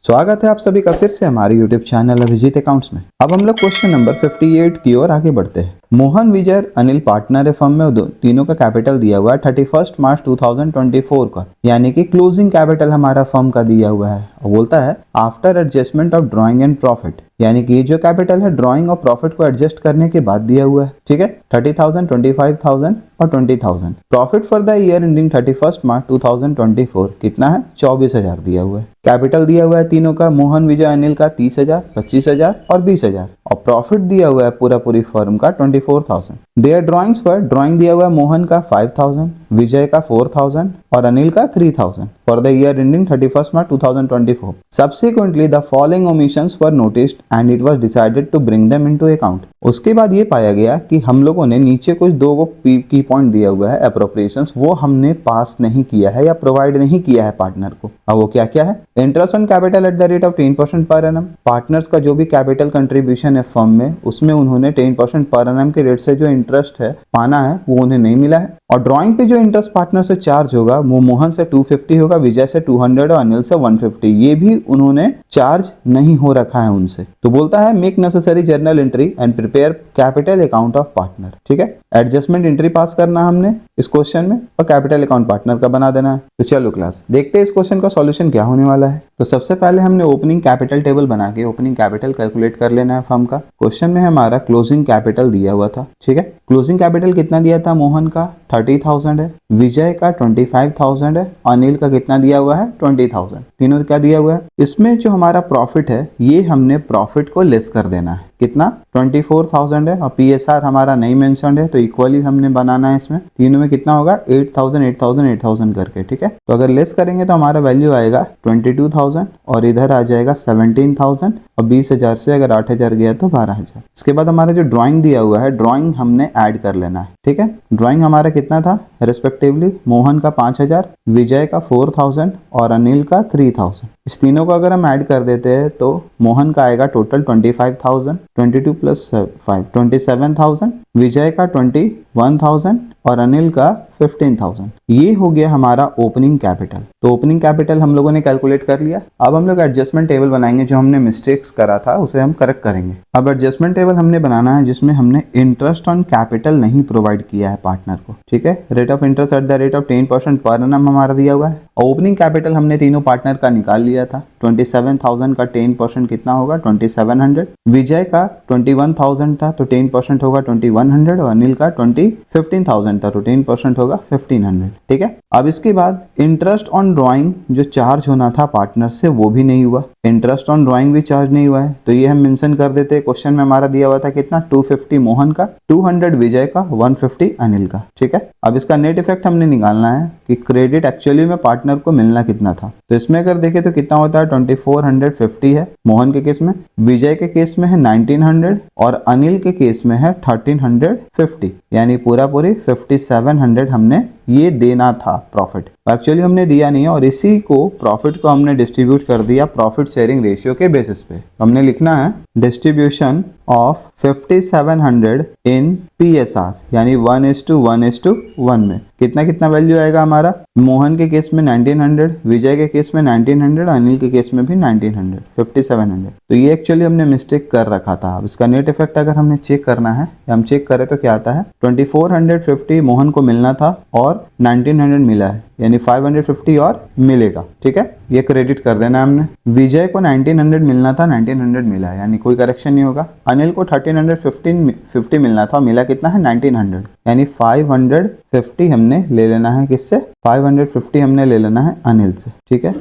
स्वागत है आप सभी का फिर से हमारे YouTube चैनल अभिजीत अकाउंट्स में। अब हम लोग क्वेश्चन नंबर 58 की ओर आगे बढ़ते हैं। मोहन, विजय, अनिल पार्टनर है फर्म में, तीनों का कैपिटल दिया हुआ है 31 मार्च 2024 का, यानी कि क्लोजिंग कैपिटल हमारा फर्म का दिया हुआ है। और बोलता है after adjustment of drawing and profit, यानी कि ये जो कैपिटल है ड्राइंग और प्रॉफिट को एडजस्ट करने के बाद दिया हुआ है। ठीक है, 30,000, 25,000 और 20,000। Profit for the year ending 31 मार्च 2024 कितना है? 24,000 दिया हुआ है। कैपिटल दिया हुआ है तीनों का, मोहन, विजय, अनिल का 30,000, 25,000 और 20,000। और प्रॉफिट दिया हुआ है पूरी फर्म का 24,000। देयर ड्राइंग्स पर ड्राइंग दिया हुआ है मोहन का 5,000, विजय का 4,000 और अनिल का 3,000 for the year ending 31 March 2024। Subsequently, the following omissions were noticed and it was decided to bring them into account. उसके बाद ये पाया गया कि हम लोगों ने नीचे कुछ दो की पॉइंट दिया हुआ है अप्रोप्रिएशंस, वो हमने पास नहीं किया है या प्रोवाइड नहीं किया है पार्टनर को। अब वो क्या क्या है? Interest on capital at the rate of 10% per annum. Partners का जो भी कैपिटल कंट्रीब्यूशन है फर्म में, उसमें उन्होंने 10% पर एनम के रेट से जो इंटरेस्ट है पाना है वो उन्हें नहीं मिला है। और ड्राइंग पे जो इंटरेस्ट पार्टनर से चार्ज होगा वो मोहन से 250 होगा, विजय से 200 और अनिल से 150। ये भी उन्होंने चार्ज नहीं हो रखा है उनसे। तो बोलता है make necessary journal entry and prepare capital account of partner. ठीक है, एडजस्टमेंट एंट्री पास करना हमने इस क्वेश्चन में और कैपिटल अकाउंट पार्टनर का बना देना है। तो चलो क्लास देखते हैं इस क्वेश्चन का सॉल्यूशन क्या होने वाला है। तो सबसे पहले हमने ओपनिंग कैपिटल टेबल बना के ओपनिंग कैपिटल कैलकुलेट कर लेना है फर्म का। क्वेश्चन में हमारा क्लोजिंग कैपिटल दिया हुआ था। ठीक है, क्लोजिंग कैपिटल कितना दिया था? मोहन का 30,000 है, विजय का 25,000 है, अनिल का कितना दिया हुआ है? 20,000। तीनों क्या दिया हुआ है? इसमें जो हमारा प्रॉफिट है ये हमने प्रॉफिट को लेस कर देना है। कितना? 24,000 है और PSR हमारा नहीं मेंशन्ड है तो इक्वली हमने बनाना है। इसमें तीनों में कितना होगा? 8,000, 8,000, 8,000 करके। ठीक है, तो अगर लेस करेंगे तो हमारा वैल्यू आएगा 22,000 और इधर आ जाएगा 17,000 और 20,000 से अगर 8,000 गया तो 12,000। इसके बाद हमारा जो ड्राइंग दिया हुआ है ड्राइंग हमने ऐड कर लेना है। ठीक है, ड्राइंग हमारा कितना था रेस्पेक्टिवली? मोहन का 5,000, विजय का 4,000 और अनिल का 3,000। इस तीनों को अगर हम ऐड कर देते हैं तो मोहन का आएगा टोटल 25,000, 22 प्लस 5 27,000, विजय का 21,000 और अनिल का 15,000। ये हो गया हमारा ओपनिंग कैपिटल। तो ओपनिंग कैपिटल हम लोगों ने कैलकुलेट कर लिया। अब हम लोग एडजस्टमेंट टेबल बनाएंगे, जो हमने मिस्टेक्स करा था उसे हम करेक्ट करेंगे। अब एडजस्टमेंट टेबल हमने बनाना है जिसमें हमने इंटरेस्ट ऑन कैपिटल नहीं प्रोवाइड किया है पार्टनर को। ठीक है, rate of interest eight the rate of 10% per annum हमारा दिया हुआ है। ओपनिंग कैपिटल हमने तीनों पार्टनर का निकाल लिया था। 27,000 का 10% कितना होगा? 2,700। विजय का 21,000 था तो 10% होगा 2,100 और अनिल का 15,000 था तो 10% होगा 1,500। ठीक है, अब इसके बाद इंटरेस्ट ऑन ड्राइंग जो चार्ज होना था पार्टनर से वो भी नहीं हुआ। इंटरेस्ट ऑन ड्राइंग भी चार्ज नहीं हुआ है तो ये हम मेंशन कर देते हैं। क्वेश्चन में हमारा दिया हुआ था कितना? 250 मोहन का, 200 विजय का, 150 अनिल का। ठीक है, अब इसका नेट इफेक्ट हमने निकालना है कि क्रेडिट एक्चुअली में पार्टनर को मिलना कितना था। तो इसमें अगर देखें तो कितना होता है? 2,450 है मोहन के केस में, विजय के केस में है 1,900 और अनिल के केस में है 1,350, यानी पूरी 5,700 हमने ये देना था प्रॉफिट। एक्चुअली हमने दिया नहीं है और इसी को प्रॉफिट को हमने डिस्ट्रीब्यूट कर दिया प्रॉफिट शेयरिंग रेशियो के बेसिस पे। हमने लिखना है डिस्ट्रीब्यूशन ऑफ 5,700 इन PSR, यानी 1:1:1 में कितना कितना वैल्यू आएगा हमारा? मोहन के केस में 1,900, विजय के केस में 1,900, अनिल के केस में भी 1,900, 5,700। तो ये एक्चुअली हमने मिस्टेक कर रखा था। अब इसका नेट इफेक्ट अगर हमने चेक करना है, हम चेक करें तो क्या आता है? 2,450 मोहन को मिलना था और 1,900 मिला है, यानी 550 और मिलेगा। ठीक है, ये क्रेडिट कर देना हमने। विजय को 1,900 मिलना था, 1,900 मिला है, यानी कोई करेक्शन नहीं होगा। अनिल को 1,350 मिलना था, मिला कितना है? 1,900, यानी 550 हमने ले लेना है। किससे? 550 हमने ले लेना है अनिल से। ठीक है,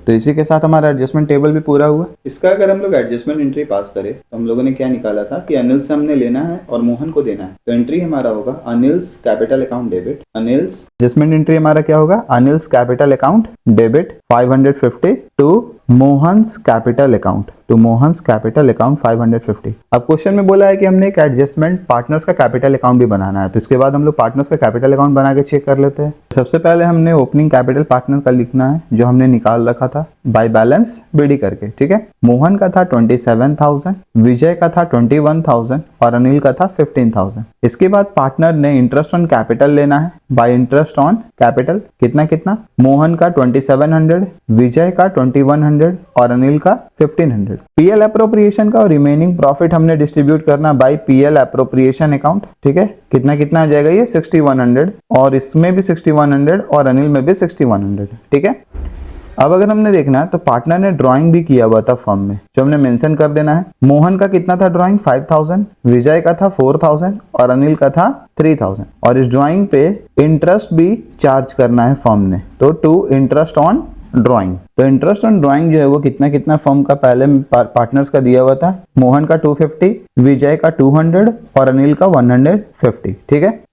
तो इसी के साथ हमारा एडजस्टमेंट टेबल भी पूरा हुआ। इसका अगर हम लोग एडजस्टमेंट एंट्री पास करें तो हम लोगों ने क्या निकाला था कि अनिल से हमने लेना है और मोहन को देना है। तो एंट्री हमारा होगा Anil's capital account debit. Anil's adjustment entry हमारा क्या होगा? Anil's capital account debit 550 to Mohan's capital account. To Mohan's capital account 550। अब क्वेश्चन में बोला है कि हमने एक एडजस्टमेंट पार्टनर्स का कैपिटल अकाउंट भी बनाना है, तो इसके बाद हम लोग पार्टनर्स का कैपिटल अकाउंट बना के चेक कर लेते हैं। सबसे पहले हमने ओपनिंग कैपिटल पार्टनर का लिखना है जो हमने निकाल रखा था बाय बैलेंस बीडी करके, ठीक है। मोहन का था 27,000, विजय का था 21,000 और अनिल का था 15,000। इसके बाद पार्टनर ने इंटरेस्ट ऑन कैपिटल लेना है बाय इंटरेस्ट ऑन कैपिटल, कितना कितना, मोहन का 2700, विजय का 2100 और अनिल का 1500। पीएल अप्रोप्रिएशन का और रिमेनिंग प्रॉफिट हमने डिस्ट्रीब्यूट करना बाय पीएल अप्रोप्रिएशन अकाउंट, ठीक है। कितना कितना आ जाएगा ये 6100 और इसमें भी 6100 और अनिल में भी 6100, ठीक है। अब अगर हमने देखना है तो पार्टनर ने ड्राइंग भी किया हुआ था फॉर्म में, जो हमने मेंशन कर देना है। मोहन का कितना था ड्राइंग 5000, विजय का था 4000 और अनिल का था 3000 और इस ड्राइंग पे इंटरेस्ट भी चार्ज करना है फॉर्म ने, तो टू इंटरेस्ट ऑन ड्राइंग। तो इंटरेस्ट ऑन ड्राइंग जो है वो कितना कितना फॉर्म का पहले पार्टनर्स का दिया हुआ था, मोहन का 250, विजय का 200 और अनिल का 150, ठीक है।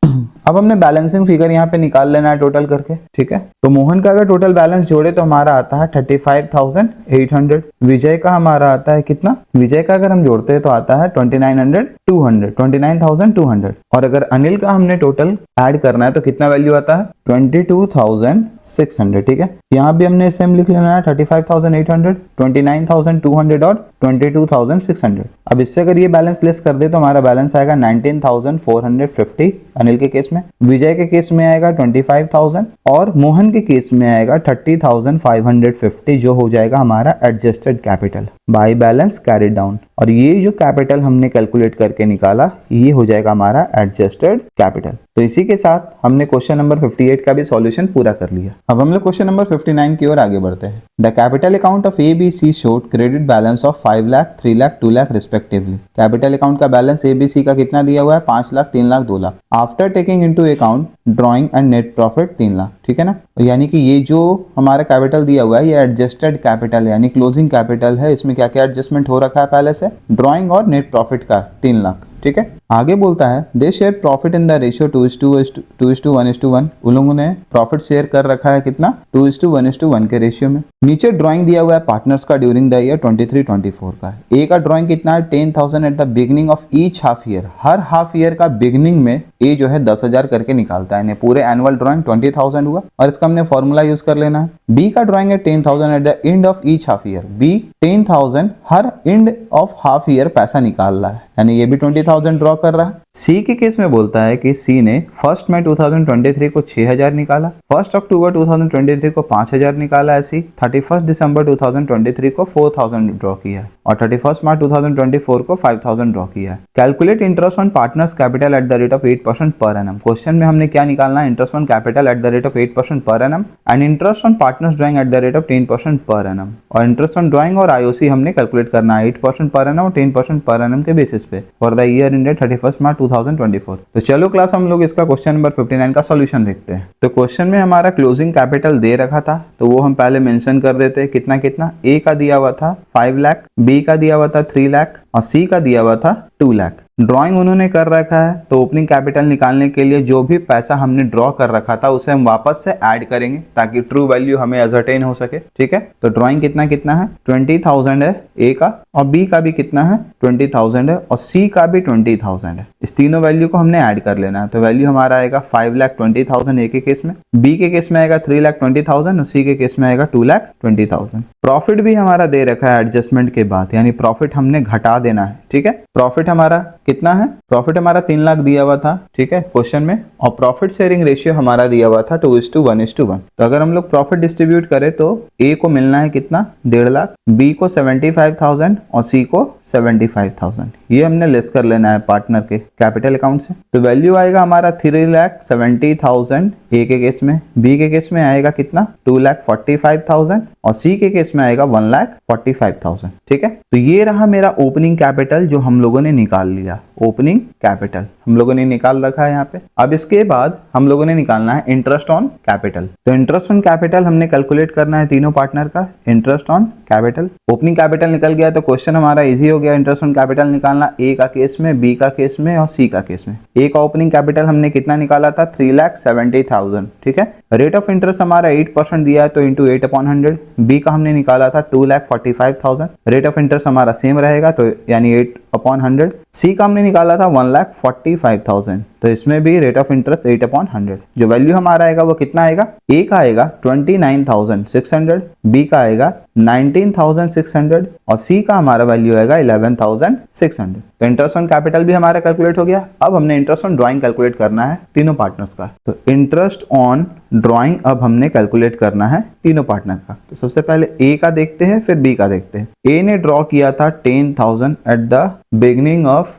अब हमने बैलेंसिंग फिगर यहाँ पे निकाल लेना है टोटल करके, ठीक है। तो मोहन का अगर टोटल बैलेंस जोड़े तो हमारा आता है 35,800, विजय का हमारा आता है कितना, विजय का अगर हम जोड़ते हैं तो आता है 29,200 और अगर अनिल का हमने टोटल ऐड करना है तो कितना वैल्यू आता है 22,600, ठीक है। यहाँ भी हमने सेम लिख लेना है 35,800, 29,200 और 22,600। अब इससे अगर ये बैलेंस लेस कर दे तो हमारा बैलेंस आएगा 19,450 अनिल के केस में, विजय के केस में आएगा 25,000 और मोहन के केस में आएगा 30,550, जो हो जाएगा हमारा adjusted capital by balance carried down. और ये जो कैपिटल हमने कैलकुलेट करके निकाला ये हो जाएगा हमारा एडजस्टेड कैपिटल। तो इसी के साथ हमने क्वेश्चन नंबर 58 का भी सॉल्यूशन पूरा कर लिया। अब हम लोग क्वेश्चन नंबर 59 की ओर आगे बढ़ते हैं। The capital account of ABC showed credit balance of 5 lakh, 3 lakh, 2 lakh respectively. Capital account का बैलेंस ABC का कितना दिया हुआ है 5 lakh, 3 lakh, 2 lakh. After taking into account drawing and net profit 3 lakh, ठीक है ना। यानी कि ये जो हमारा कैपिटल दिया हुआ है ये एडजस्टेड कैपिटल है, यानी क्लोजिंग कैपिटल है। इसमें क्या क्या एडजस्टमेंट हो रखा है पहले से, ड्रॉइंग और नेट प्रॉफिट का 3 लाख, ठीक है। आगे बोलता है they share profit in the ratio 2:1:1। उन लोगों ने प्रॉफिट शेयर कर रखा है कितना 2:1:1 के रेशियो में। नीचे ड्राइंग दिया हुआ है पार्टनर्स का ड्यूरिंग द ईयर 23-24 का। ए का ड्राइंग कितना है 10,000 at the beginning of each half year. Her half year का बिगनिंग में ए जो है 10,000 करके निकालता है, पूरे एनुअल ड्राइंग 20,000 हुआ और इसका हमने फॉर्मूला यूज कर लेना है। बी का ड्राइंग है 10,000 at the end of each half year. B 10,000 हर एंड ऑफ हाफ ईयर पैसा निकाल रहा है, यानी ये भी 20,000 ड्रॉ कर रहा है। सी के केस में बोलता है कि सी ने 1 मई 2023 को 6,000 निकाला, 1 अक्टूबर 2023 को 5,000 निकाला, ऐसी 31 दिसंबर 2023 को 4,000 ड्रॉ किया और 31 मार्च 2024 को 5,000 ड्रॉ किया है। Calculate interest on partners capital at the rate of 8% per annum. Question में हमने क्या निकालना है, interest on capital at the rate of 8% per annum and interest on partners drawing eight the rate of 10% per annum. और interest on drawing और IOC हमने calculate करना है 8% पर एनम और 10% पर एनम के बेसिस पे फॉर द ईयर एंडेड 31 मार्च 2024। तो चलो क्लास हम लोग इसका क्वेश्चन नंबर 59 का सॉल्यूशन देखते हैं। तो क्वेश्चन में हमारा क्लोजिंग कैपिटल दे रखा था तो वो हम पहले मेंशन कर देते हैं कितना कितना। ए का दिया हुआ था 5 लाख, बी का दिया हुआ था 3 लाख और सी का दिया हुआ था 2 लाख। ड्राइंग उन्होंने कर रखा है तो ओपनिंग कैपिटल निकालने के लिए जो भी पैसा हमने ड्रॉ कर रखा था उसे हम वापस से ऐड करेंगे ताकि ट्रू वैल्यू हमें एजरटेन हो सके, ठीक है। तो ड्राइंग कितना कितना है 20,000 है ए का और बी का भी कितना है 20,000 है और सी का भी 20,000 है। इस तीनों वैल्यू को हमने ऐड कर लेना है। तो वैल्यू हमारा आएगा 5,20,000 ए के केस में, बी के केस में आएगा 3,20,000 और सी के केस में आएगा 2,20,000। प्रॉफिट भी हमारा दे रखा है एडजस्टमेंट के बाद, यानी प्रॉफिट हमने घटा देना है, ठीक है। प्रॉफिट हमारा कितना है, प्रॉफिट हमारा 3 लाख दिया हुआ था, ठीक है, क्वेश्चन में। और प्रॉफिट शेयरिंग रेशियो हमारा दिया हुआ था 2:1:1। तो अगर हम लोग प्रॉफिट डिस्ट्रीब्यूट करें तो ए को मिलना है कितना 1.5 लाख, बी को 75,000 और सी को 75,000। ये हमने लेस कर लेना है पार्टनर के कैपिटल अकाउंट से। तो वैल्यू आएगा हमारा 3,70,000 ए के केस में, बी के केस में आएगा कितना 2,45,000 और सी के केस में आएगा 1,45,000, ठीक है। तो ये रहा मेरा ओपनिंग कैपिटल जो हम लोगों ने निकाल लिया। ओपनिंग कैपिटल हम लोगों ने निकाल रखा है यहाँ पे। अब इसके बाद हम लोगों ने निकालना है इंटरेस्ट ऑन कैपिटल। तो इंटरेस्ट ऑन कैपिटल हमने कैलकुलेट करना है तीनों पार्टनर का। Interest on capital. Opening capital निकल गया तो क्वेश्चन हमारा इजी हो गया इंटरेस्ट ऑन कैपिटल निकालना, ए का केस में, बी का केस में और सी का केस में। ए का ओपनिंग कैपिटल हमने कितना निकाला था 3,70,000, ठीक है। रेट ऑफ इंटरेस्ट हमारा 8% दिया है तो इंटू 8/100। बी का हमने निकाला था 2,45,000, रेट ऑफ इंटरेस्ट हमारा सेम रहेगा तो यानी 8/100। सी का हमने निकाला था 1,45,000 तो इसमें भी रेट ऑफ इंटरेस्ट 8/100। जो वैल्यू हमारा आएगा वो कितना आएगा, ए का आएगा 29,600, बी का आएगा 19,600 और सी का हमारा वैल्यू आएगा 11,600। तो इंटरेस्ट ऑन कैपिटल भी हमारा कैलकुलेट हो गया। अब हमने इंटरेस्ट ऑन ड्राइंग कैलकुलेट करना है तीनों पार्टनर्स का। तो इंटरेस्ट ऑन ड्राइंग अब हमने कैलकुलेट करना है तीनों पार्टनर का। तो सबसे पहले ए का देखते हैं फिर बी का देखते हैं। ए ने ड्रॉ किया था 10,000 at the beginning of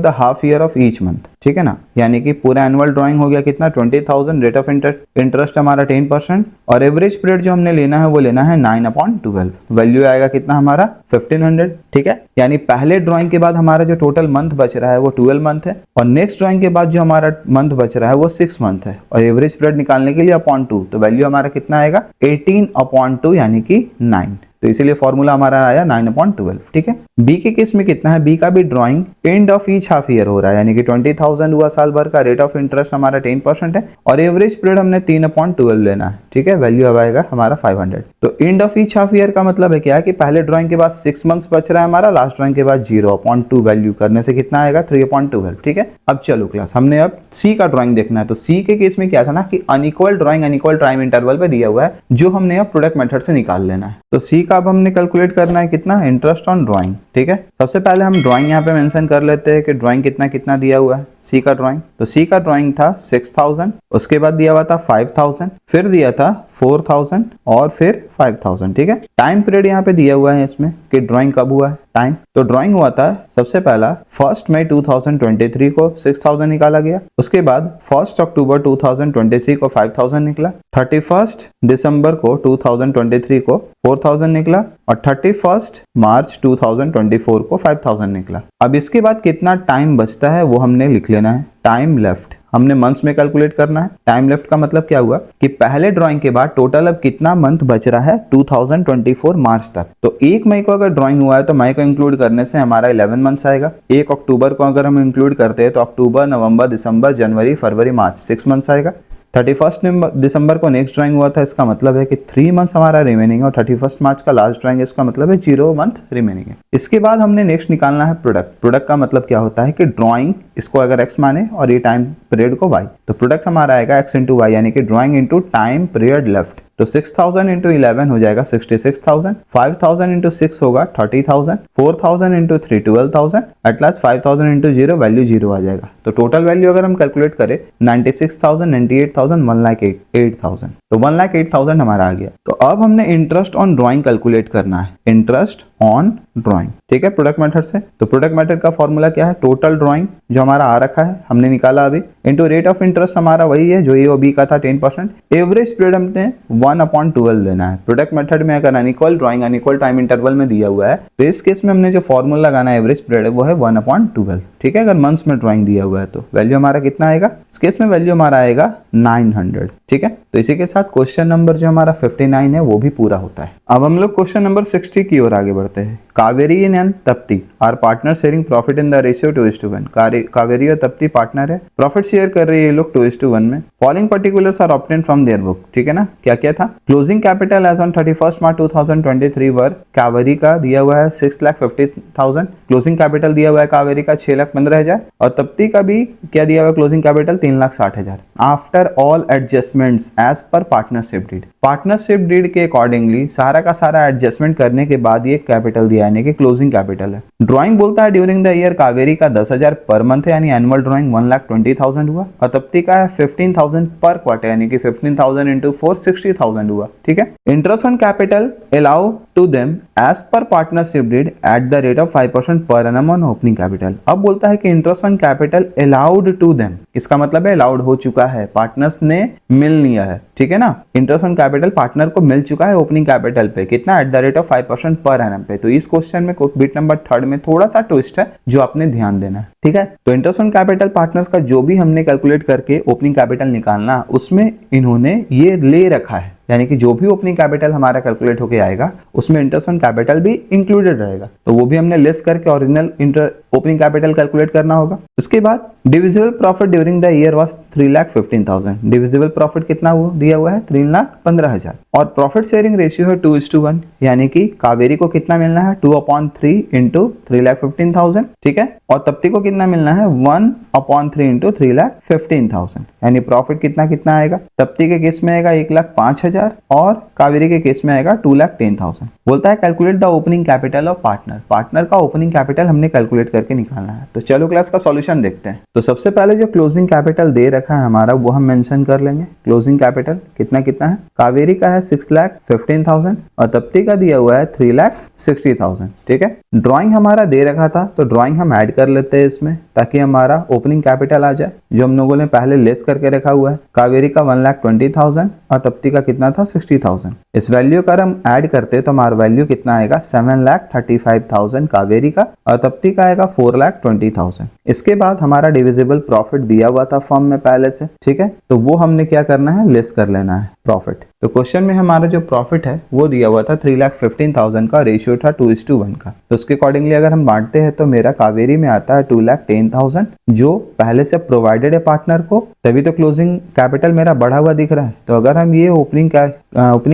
the half year of each month, ठीक है ना। यानी कि पूरा एनुअल ड्राइंग हो गया कितना 20,000, रेट ऑफ इंटरेस्ट हमारा 10% और एवरेज पीरियड जो हमने लेना है वो लेना है 9/12। वैल्यू आएगा कितना हमारा 1500, ठीक है। यानी पहले ड्राइंग के बाद हमारा जो टोटल मंथ बच रहा है वो 12 मंथ है और नेक्स्ट ड्राइंग के बाद जो हमारा मंथ बच रहा है वो 6 मंथ है और एवरेज पीरियड निकालने के लिए अपॉन 2 तो वैल्यू हमारा कितना आएगा 18/2 यानी कि 9। तो इसीलिए फॉर्मूला हमारा आया 9/12, ठीक है। बी के केस में कितना है, बी का भी drawing and of each half year हो रहा है यानी कि 20,000 हुआ साल भर का, रेट ऑफ इंटरेस्ट हमारा 10% है और एवरेज पीरियड हमने 3/12 लेना है, ठीक है। वैल्यू अब आएगा हमारा 500। तो and of each half year का मतलब है क्या है कि पहले ड्राइंग के बाद 6 मंथ्स बच रहा है हमारा, लास्ट ड्राइंग के बाद 0/2 वैल्यू करने से कितना आएगा 3/12, ठीक है। अब चलो क्लास हमने अब सी का ड्राइंग देखना है। तो सी के केस में क्या था ना कि unequal drawing unequal time interval पे दिया हुआ है जो हमने अब प्रोडक्ट मेथड से निकाल लेना है। तो सी का अब हमने कैलकुलेट करना है कितना इंटरेस्ट ऑन ड्राइंग, ठीक है। सबसे पहले हम ड्राइंग यहाँ पे मेंशन कर लेते हैं कि ड्राइंग कितना कितना दिया हुआ है सी का ड्राइंग। तो सी का ड्राइंग था 6,000, उसके बाद दिया हुआ था 5,000, फिर दिया था 4,000 और फिर 5,000, ठीक है। टाइम पीरियड यहाँ पे दिया हुआ है इसमें कि ड्राइंग कब हुआ है टाइम। तो ड्राइंग हुआ था सबसे पहला 1 मई 2023 को 6,000 निकाला गया, उसके बाद 1 अक्टूबर 2023 को 5,000 निकला, 31 दिसंबर को 2023 को 4,000 निकला और 31 मार्च 2024 को 5,000 निकला। अब इसके बाद कितना टाइम बचता है वो हमने लिख लेना है, टाइम लेफ्ट हमने मंथ्स में कैलकुलेट करना है। टाइम लेफ्ट का मतलब क्या हुआ कि पहले ड्राइंग के बाद टोटल अब कितना मंथ बच रहा है 2024 मार्च तक। तो 1 मई को अगर ड्राइंग हुआ है तो मई को इंक्लूड करने से हमारा 11 मंथ्स आएगा। 1 अक्टूबर को अगर हम इंक्लूड करते हैं तो अक्टूबर नवंबर दिसंबर जनवरी फरवरी मार्च 6 मंथ्स आएगा। 31 दिसंबर को नेक्स्ट ड्राइंग हुआ था, इसका मतलब है कि 3 मंथ्स हमारा रिमेनिंग और 31 मार्च का लास्ट ड्राइंग, इसका मतलब है 0 मंथ रिमेनिंग है। इसके बाद हमने नेक्स्ट निकालना है प्रोडक्ट। प्रोडक्ट का मतलब क्या होता है कि ड्राइंग इसको अगर x माने और ये टाइम पीरियड को y, तो प्रोडक्ट हमारा आएगा x इंटू वाई यानी कि drawing into time period left. तो 6,000 इंटू 11 हो जाएगा 66,000, 5,000 इंटू 6 होगा 30,000, 4,000 into 3 12,000, at last 5,000 into 0 value 0 आ जाएगा। तो टोटल वैल्यू अगर हम कैलकुलेट करें 96,000, 98,000, 1,08,000, तो 1,08,000 हमारा आ गया। तो अब हमने इंटरेस्ट ऑन ड्राइंग कैलकुलेट करना है, इंटरेस्ट ऑन ड्राइंग, ठीक है, प्रोडक्ट मेथड से। तो प्रोडक्ट मेथड का फॉर्मूला क्या है, टोटल ड्राइंग जो हमारा आ रखा है हमने निकाला अभी, इंटू रेट ऑफ इंटरेस्ट हमारा वही है जो ए और बी का था 10%, एवरेज पीरियड हमने 1/12 लेना है। प्रोडक्ट मेथड में अगर unequal drawing unequal time interval में दिया हुआ है तो इस केस में हमने जो फॉर्मूला लगाना है एवरेज पीरियड वो है 1/12, ठीक है। अगर मंथ्स में ड्राइंग दिया हुआ है तो वैल्यू हमारा कितना आएगा, इस केस में वैल्यू हमारा आएगा 900, ठीक है। तो इसी के साथ क्वेश्चन नंबर जो हमारा 59 है वो भी पूरा होता है। अब हम लोग क्वेश्चन नंबर 60 की ओर आगे बढ़ते हैं। Kaveri and Tapti are partner sharing profit in the ratio 2:1। Kaveri और तप्ती पार्टनर है, प्रॉफिट शेयर कर रही है ये लोग 2:1 में। Following particulars are obtained from their book, ठीक है ना। क्या क्या था, closing capital as on 31 March 2023 were Kaveri का दिया हुआ है 6,50,000, क्लोजिंग कैपिटल दिया हुआ है कावेरी का 6,15,000 और तप्ती का भी क्या दिया हुआ है closing capital 3,60,000। After all adjustments as per partnership deed, partnership deed के अकॉर्डिंगली सारा का सारा एडजस्टमेंट करने के बाद ये कैपिटल दिया यानी कि क्लोजिंग कैपिटल है। ड्राइंग बोलता है ड्यूरिंग द ईयर कावेरी का 10,000 पर मंथ है यानी एनुअल ड्राइंग 1,20,000 हुआ और तप्ती का है 15,000 पर क्वार्टर यानी कि 15,000 इंटू 4 60,000 हुआ, ठीक है। Interest on capital allow to them as per partnership deed at the rate of 5% per annum on opening capital. अब बोलता है कि interest on capital allowed to them, इसका मतलब है अलाउड हो चुका है, पार्टनर्स ने मिल लिया है, ठीक है ना। इंटरेस्ट ऑन कैपिटल पार्टनर को मिल चुका है ओपनिंग कैपिटल पे कितना, eight the rate of 5% per annum पे। तो इस क्वेश्चन में बिट नंबर 3 में थोड़ा सा ट्विस्ट है जो आपने ध्यान देना है, ठीक है। तो इंटरेस्ट ऑन कैपिटल पार्टनर्स का जो भी हमने कैलकुलेट करके ओपनिंग कैपिटल निकालना उसमें इन्होंने ये ले रखा है यानी कि जो भी ओपनिंग कैपिटल हमारा कैलकुलेट होके आएगा उसमें इंटरेस्ट ऑन कैपिटल भी इंक्लूडेड रहेगा, तो वो भी हमने लेस करके ओरिजिनल ओपनिंग कैपिटल कैलकुलेट करना होगा। उसके बाद divisible profit during the year was 3,15,000। Divisible profit कितना हुआ दिया हुआ है 3,15,000 और प्रॉफिट शेयरिंग रेशियो है 2:1, यानी कि कावेरी को कितना मिलना है 2/3 इंटू 3,15,000, ठीक है, और तप्ती को कितना मिलना है 1/3 इंटू 3,15,000, यानी प्रॉफिट कितना कितना आएगा, तप्ती के केस में आएगा 1,05,000 और कावेरी के केस में आएगा 2,10,000। बोलता है calculate the opening capital of partner. Partner का ओपनिंग कैपिटल हमने कैलकुलेट करके निकालना है। तो चलो क्लास का सॉल्यूशन देखते हैं। तो सबसे पहले जो क्लोजिंग कैपिटल दे रखा है हमारा वो हम मेंशन कर लेंगे। क्लोजिंग कैपिटल कितना कितना है, कावेरी का है 6,15,000 और तप्ती का दिया हुआ है 3,60,000, ठीक है। ड्राइंग हमारा दे रखा था तो ड्राइंग हम ऐड कर लेते हैं इसमें ताकि हमारा ओपनिंग कैपिटल आ जाए, जो हम लोगों ने पहले लेस करके रखा हुआ है। कावेरी का 1,20,000 और तप्ती का कितना था 60,000। इस वैल्यू का हम ऐड करते तो हमारा वैल्यू कितना आएगा 7,35,000 कावेरी का और तप्ती का आएगा 4,20,000। इसके बाद हमारा डिविजिबल प्रॉफिट दिया हुआ था फॉर्म में पहले से, ठीक है, तो वो हमने क्या करना है लेस कर लेना है प्रॉफिट। तो क्वेश्चन में हमारा जो प्रॉफिट है वो दिया हुआ था 3,15,000 का, रेशियो था 2:1 का। तो उसके अकॉर्डिंगली अगर हम बांटते हैं तो मेरा कावेरी में आता है 2,10,000 जो पहले से प्रोवाइडेड है पार्टनर को, तभी तो क्लोजिंग कैपिटल मेरा बढ़ा हुआ दिख रहा है। तो अगर हम ये ओपनिंग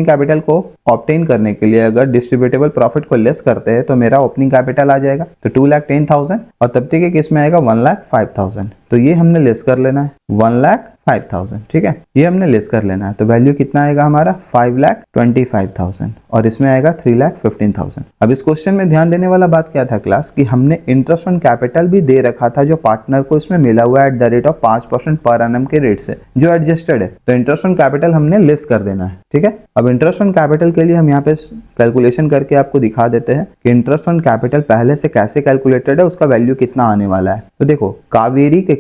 कैपिटल को ऑब्टेन करने के लिए अगर डिस्ट्रीब्यूटेबल प्रॉफिट को लेस करते हैं तो मेरा ओपनिंग कैपिटल आ जाएगा तो 2,10,000 और तप्ती के केस में आएगा 1,05,000। तो ये हमने लेस कर लेना है 1,05,000, ठीक है, ये हमने लेस कर लेना है। तो वैल्यू कितना आएगा हमारा 5,25,000 और इसमें आएगा 3,15,000। अब इस क्वेश्चन में ध्यान देने वाला बात क्या था क्लास कि हमने इंटरेस्ट ऑन कैपिटल भी दे रखा था जो पार्टनर को इसमें मिला हुआ है @ 5% पर एनम के रेट से जो एडजस्टेड है। तो इंटरेस्ट ऑन कैपिटल हमने लेस कर देना है, ठीक है। अब इंटरेस्ट ऑन कैपिटल के लिए हम यहाँ पे कैलकुलेशन करके आपको दिखा देते हैं कि इंटरेस्ट ऑन कैपिटल पहले से कैसे कैलकुलेटेड है, उसका वैल्यू कितना आने वाला है। तो देखो कावेरी के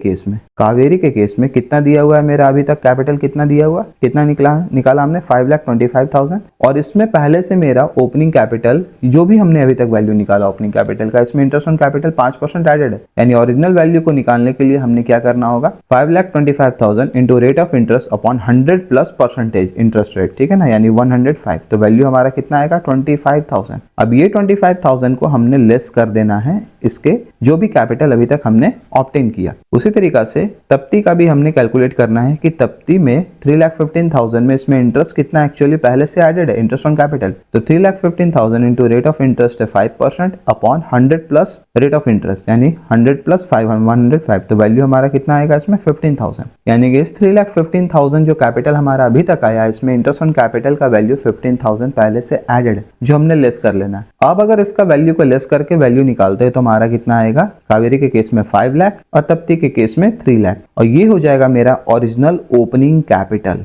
केस में कितना दिया हुआ है मेरा, अभी तक कैपिटल कितना दिया हुआ, कितना निकाला हमने 5,25,000 और इसमें पहले से मेरा ओपनिंग कैपिटल जो भी हमने अभी तक वैल्यू निकाला ओपनिंग कैपिटल का, इसमें इंटरेस्ट ऑन कैपिटल 5% एडेड है, यानी ओरिजिनल वैल्यू को निकालने के लिए हमने क्या करना होगा 5,25,000 into rate of interest upon 100+% interest rate, ठीक है ना, यानी 105। तो वैल्यू हमारा कितना आएगा 25,000। अब ये 25,000 को हमने लेस कर देना है इसके जो भी कैपिटल अभी तक हमने ऑब्टेन किया। उसी तरीका से तप्ती का भी हमने कैलकुलेट करना है कि तप्ती में 3,15,000 में इसमें इंटरेस्ट कितना एक्चुअली पहले से एडेड है इंटरेस्ट ऑन कैपिटल। तो 3,15,000 इंटू रेट ऑफ इंटरेस्ट है 5% अपॉन 100+ रेट ऑफ इंटरेस्ट यानी 100+5 105। तो वैल्यू हमारा कितना आएगा इसमें 15,000, यानी कि इस 3,15,000 जो कैपिटल हमारा अभी तक आया इसमें इंटरेस्ट ऑन कैपिटल का वैल्यू 15,000 पहले से एडेड है जो हमने लेस कर लेना है। अब अगर इसका वैल्यू को लेस करके वैल्यू निकालते हैं तो हमारा कितना आएगा, कावेरी के केस में 5 लाख और तप्ती के केस में 3 लाख और ये हो जाएगा मेरा ओरिजिनल ओपनिंग कैपिटल।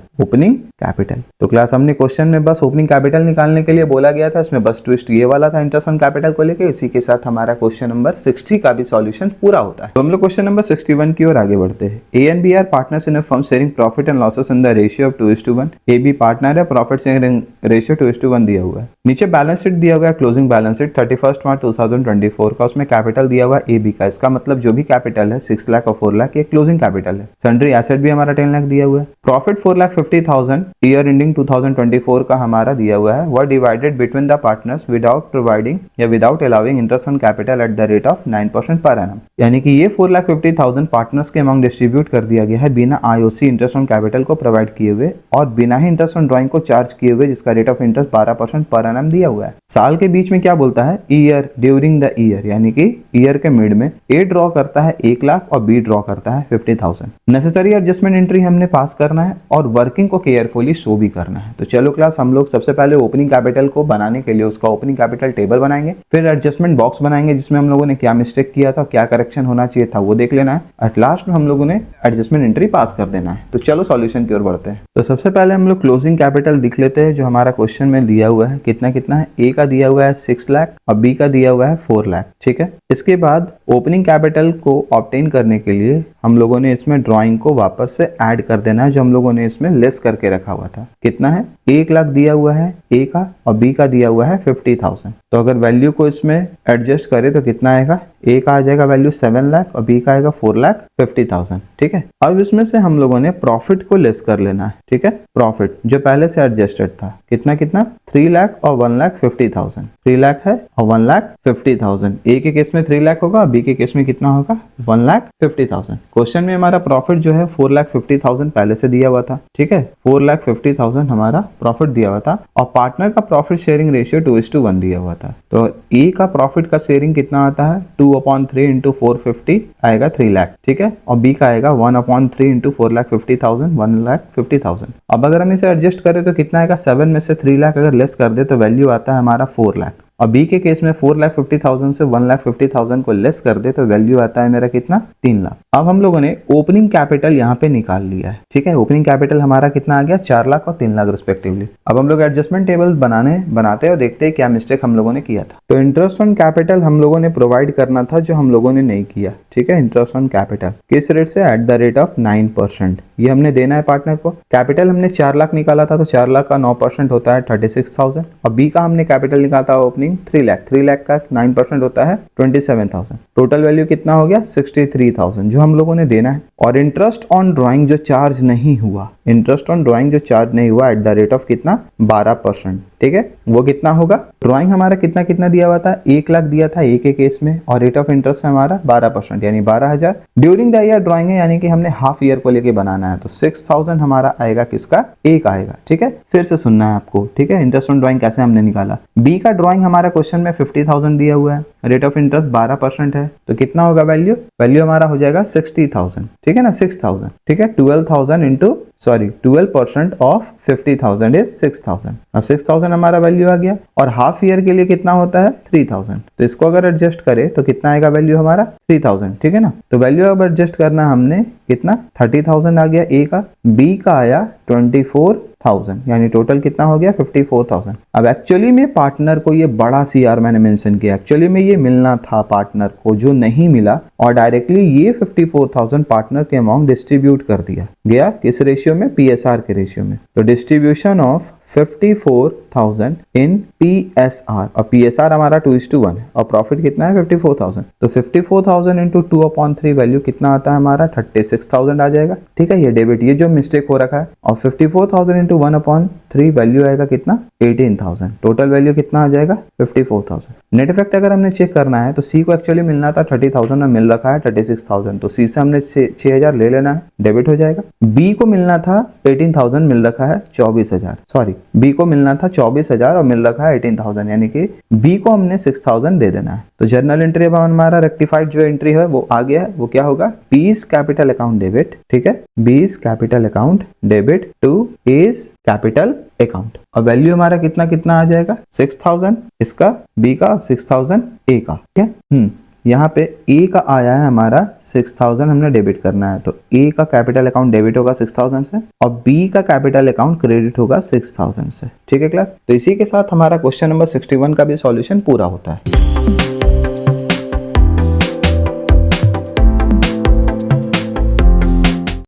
तो क्लास हमने क्वेश्चन में बस ओपनिंग कैपिटल निकालने के लिए बोला गया था, इसमें बस ट्विस्ट ये वाला था इंटरेस्ट ऑन कैपिटल को लेके। इसी के साथ हमारा क्वेश्चन नंबर 60 का भी सॉल्यूशन पूरा होता है। तो हम लोग क्वेश्चन नंबर 61 की ओर आगे बढ़ते हैं। A and B are partners in a firm sharing profit and losses in the ratio of 2:1। A B partner है, प्रॉफिट शेयरिंग रेशियो 2:1 दिया हुआ है। नीचे बैलेंस शीट दिया हुआ है, क्लोजिंग बैलेंस शीट 31 मार्च 2024 का, उसमें कैपिटल दिया हुआ है ए बी का। इसका मतलब जो भी कैपिटल है 6 लाख और 4 लाख ये क्लोजिंग कैपिटल है। सन्ड्री एसेट भी हमारा 10 लाख दिया हुआ है। प्रॉफिट 4,50,000 ईयर एंडिंग 2024 का हमारा दिया हुआ है। वह divided between the partners without providing या without allowing interest on capital at the rate of 9% per annum, यानी कि ये 4,50,000 पार्टनर्स के अमाउंट डिस्ट्रीब्यूट कर दिया गया है बिना आईओसी इंटरेस्ट ऑन कैपिटल को प्रोवाइड किए हुए और बिना ही इंटरेस्ट ऑन ड्राइंग को चार्ज किए हुए, जिसका rate of interest 12% per annum दिया हुआ है। साल के बीच में क्या बोलता है, ईयर ड्यूरिंग द ईयर, यानी कि ईयर के मिड में ए ड्रॉ करता है 1 लाख और बी ड्रॉ करता है 50,000। नेसेसरी एडजस्टमेंट एंट्री हमने पास करना है और वर्किंग को केयरफुली शो भी करना है। तो चलो क्लास हम लोग सबसे पहले ओपनिंग कैपिटल को बनाने के लिए उसका ओपनिंग कैपिटल टेबल बनाएंगे, फिर एडजस्टमेंट बॉक्स बनाएंगे जिसमें हम लोगों ने क्या मिस्टेक किया था, क्या करेक्शन होना चाहिए था वो देख लेना है। एट लास्ट में हम लोगों ने एडजस्टमेंट एंट्री पास कर देना है। तो चलो सॉल्यूशन की ओर बढ़ते हैं। तो सबसे पहले हम लोग क्लोजिंग कैपिटल दिख लेते हैं जो हमारा क्वेश्चन में दिया हुआ है। कितना कितना है, ए का दिया हुआ है 6 लाख और बी का दिया हुआ है 4 लाख, ठीक है। इसके बाद ओपनिंग कैपिटल को ऑब्टेन करने के लिए हम लोगों ने इसमें ड्राइंग को वापस से ऐड कर देना है जो हम लोगों ने इसमें लेस करके रखा हुआ था। कितना है, 1 लाख दिया हुआ है ए का और बी का दिया हुआ है 50,000। तो अगर वैल्यू को इसमें एडजस्ट करें तो कितना आएगा, ए का आ जाएगा वैल्यू 7 लाख और बी का आएगा 4,50,000। ठीक है, अब इसमें से हम लोगों ने प्रॉफिट को लेस कर लेना है। ठीक है, प्रॉफिट जो पहले से एडजस्टेड था कितना कितना 3 लाख और 1,50,000। 3 लाख है और 1,50,000। ए के केस में 3 लाख होगा, बी के केस में कितना होगा 1,50,000। क्वेश्चन में हमारा प्रॉफिट जो है 4,50,000 पहले से दिया हुआ था। ठीक है, 4,50,000 हमारा प्रॉफिट दिया हुआ था और पार्टनर का प्रॉफिट शेयरिंग रेशियो 2:1 दिया हुआ था। तो ए का प्रॉफिट का शेयरिंग कितना आता है 2/3 इंटू 450 आएगा 3 लाख। ठीक है, और बी का आएगा 1/3 इंटू 4,50,000 1,50,000। अब अगर हम इसे एडजस्ट करें तो कितना आएगा 7 में से 3 लाख अगर लेस कर दे तो वैल्यू आता है हमारा 4 लाख। और बी के केस में 4,50,000 से 1,50,000 को लेस कर दे तो वैल्यू आता है मेरा कितना 3 लाख। अब हम लोगों ने ओपनिंग कैपिटल यहाँ पे निकाल लिया है। ठीक है, ओपनिंग कैपिटल हमारा कितना आ गया 4 लाख और 3 लाख रिस्पेक्टिवली। अब हम लोग एडजस्टमेंट टेबल बनाते हैं और देखते हैं क्या मिस्टेक हम लोगों ने किया था। तो इंटरेस्ट ऑन कैपिटल हम लोगों ने प्रोवाइड करना था जो हम लोगों ने नहीं किया। ठीक है, इंटरेस्ट ऑन कैपिटल किस रेट से @ 9%। ये हमने देना है पार्टनर को। कैपिटल हमने 4 लाख निकाला था तो 4 लाख का 9% होता है 36,000 और बी का हमने कैपिटल निकाला था ओपनिंग 3 लाख। 3 लाख का 9% होता है 27,000। टोटल वैल्यू कितना हो गया 63,000 जो हम लोगों ने देना है। और इंटरेस्ट ऑन ड्राइंग जो चार्ज नहीं हुआ, इंटरेस्ट ऑन ड्राइंग जो चार्ज नहीं हुआ @ कितना 12%। ठीक है, वो कितना होगा ड्राइंग हमारा कितना कितना दिया हुआ था 1 लाख दिया था ए के केस में और रेट ऑफ इंटरेस्ट हमारा 12% यानी 12,000 ड्यूरिंग द ईयर ड्राइंग है यानी कि हमने हाफ ईयर को लेके बनाना है। तो 6,000 हमारा आएगा किसका ए का आएगा। ठीक है, फिर से सुनना है आपको। ठीक है, इंटरेस्ट ऑन ड्राइंग कैसे हमने निकाला। बी का ड्राइंग हमारा क्वेश्चन में 50,000 दिया हुआ है, रेट ऑफ इंटरेस्ट 12% है तो कितना होगा वैल्यू हमारा हो जाएगा 60,000। ठीक है ना 6,000। ठीक है, 12% ऑफ 50,000 इज 6,000। अब 6,000 हमारा वैल्यू आ गया और हाफ ईयर के लिए कितना होता है 3,000। तो इसको अगर एडजस्ट करें तो कितना आएगा वैल्यू हमारा 3,000। ठीक है ना, तो वैल्यू अब एडजस्ट करना हमने कितना 30,000 आ गया ए का, बी का आया 24,000 यानी टोटल कितना हो गया 54,000। अब एक्चुअली में पार्टनर को ये बड़ा CR मैंने मेंशन किया, एक्चुअली में ये मिलना था पार्टनर को जो नहीं मिला और डायरेक्टली ये 54,000 पार्टनर के अमाउंट डिस्ट्रीब्यूट कर दिया गया किस रेशियो में PSR के रेशियो में। तो डिस्ट्रीब्यूशन ऑफ 54,000 इन PSR और PSR हमारा 2:1 है और प्रॉफिट कितना है 54,000। तो 54,000 इंटू 2/3 वैल्यू कितना आता है हमारा 36,000 आ जाएगा। ठीक है, ये डेबिट ये जो मिस्टेक हो रखा है और 54,000 इंटू 1/3 वैल्यू आएगा कितना 18,000। टोटल वैल्यू कितना आ जाएगा 54,000। नेट इफेक्ट अगर हमने चेक करना है तो C को एक्चुअली मिलना था 30,000 में मिल रखा है 36,000 तो C से हमने 6,000 ले लेना है, डेबिट हो जाएगा। B को मिलना था 18,000 मिल रखा है 24,000 सॉरी B को मिलना था 24,000 और मिल रखा है 18,000 यानी कि B को हमने 6,000 दे देना है। तो जर्नल एंट्री अब हमारा रेक्टिफाइड जो एंट्री है वो आ गया है, वो क्या होगा B's कैपिटल अकाउंट डेबिट। ठीक है, B's capital account debit to A's capital account और वैल्यू हमारा कितना कितना आ जाएगा 6,000 इसका, B का 6,000 A का। ठीक है, यहाँ पे A का आया है हमारा 6,000 हमने डेबिट करना है तो A का कैपिटल अकाउंट डेबिट होगा 6,000 से और B का कैपिटल अकाउंट क्रेडिट होगा 6,000 से। ठीक है क्लास, तो इसी के साथ हमारा क्वेश्चन नंबर 61 का भी सॉल्यूशन पूरा होता है।